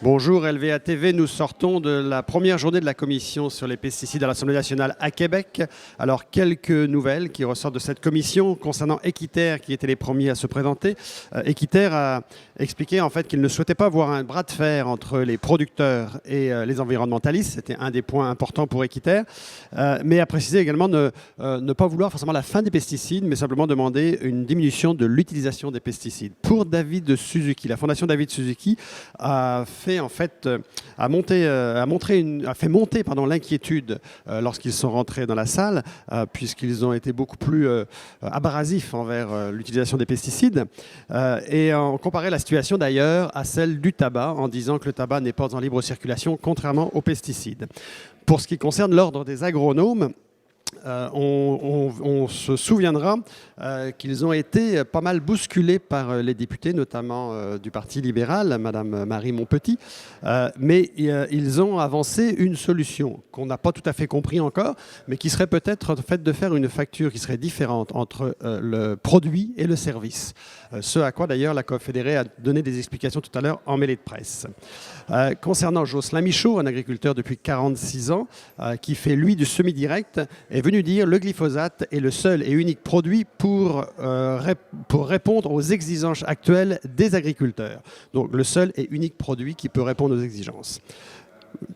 Bonjour LVA TV, nous sortons de la première journée de la commission sur les pesticides à l'Assemblée nationale à Québec. Alors quelques nouvelles qui ressortent de cette commission concernant Équiterre qui étaient les premiers à se présenter. Équiterre a expliqué en fait qu'il ne souhaitait pas voir un bras de fer entre les producteurs et les environnementalistes. C'était un des points importants pour Équiterre. Mais a précisé également ne pas vouloir forcément la fin des pesticides, mais simplement demander une diminution de l'utilisation des pesticides. Pour David Suzuki, la Fondation David Suzuki a fait monter l'inquiétude lorsqu'ils sont rentrés dans la salle, puisqu'ils ont été beaucoup plus abrasifs envers l'utilisation des pesticides, et ont comparé la situation d'ailleurs à celle du tabac, en disant que le tabac n'est pas en libre circulation, contrairement aux pesticides. Pour ce qui concerne l'ordre des agronomes, on se souviendra qu'ils ont été pas mal bousculés par les députés, notamment du Parti libéral, Madame Marie Montpetit, mais ils ont avancé une solution qu'on n'a pas tout à fait compris encore, mais qui serait peut-être de faire une facture qui serait différente entre le produit et le service. Ce à quoi d'ailleurs la Confédérée a donné des explications tout à l'heure en mêlée de presse. Concernant Jocelyn Michaud, un agriculteur depuis 46 ans, qui fait lui du semi-direct, est venu dire le glyphosate est le seul et unique produit pour répondre aux exigences actuelles des agriculteurs. Donc le seul et unique produit qui peut répondre aux exigences.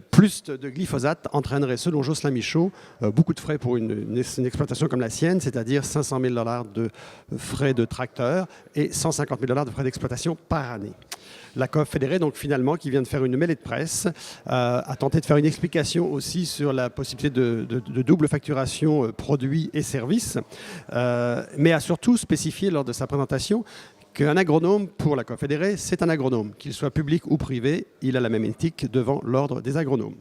Plus de glyphosate entraînerait, selon Jocelyn Michaud, beaucoup de frais pour une exploitation comme la sienne, c'est-à-dire 500 000 $ de frais de tracteur et 150 000 $ de frais d'exploitation par année. La Confédérée, donc finalement, qui vient de faire une mêlée de presse, a tenté de faire une explication aussi sur la possibilité de double facturation produits et services, mais a surtout spécifié lors de sa présentation qu'un agronome, pour la Confédérée, c'est un agronome. Qu'il soit public ou privé, il a la même éthique devant l'ordre des agronomes.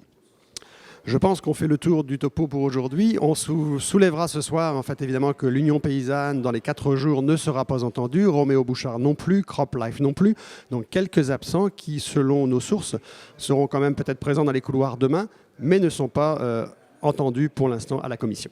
Je pense qu'on fait le tour du topo pour aujourd'hui. On soulèvera ce soir, en fait, évidemment, que l'Union paysanne, dans les 4 jours, ne sera pas entendue. Roméo Bouchard non plus, CropLife non plus. Donc, quelques absents qui, selon nos sources, seront quand même peut-être présents dans les couloirs demain, mais ne sont pas entendus pour l'instant à la commission.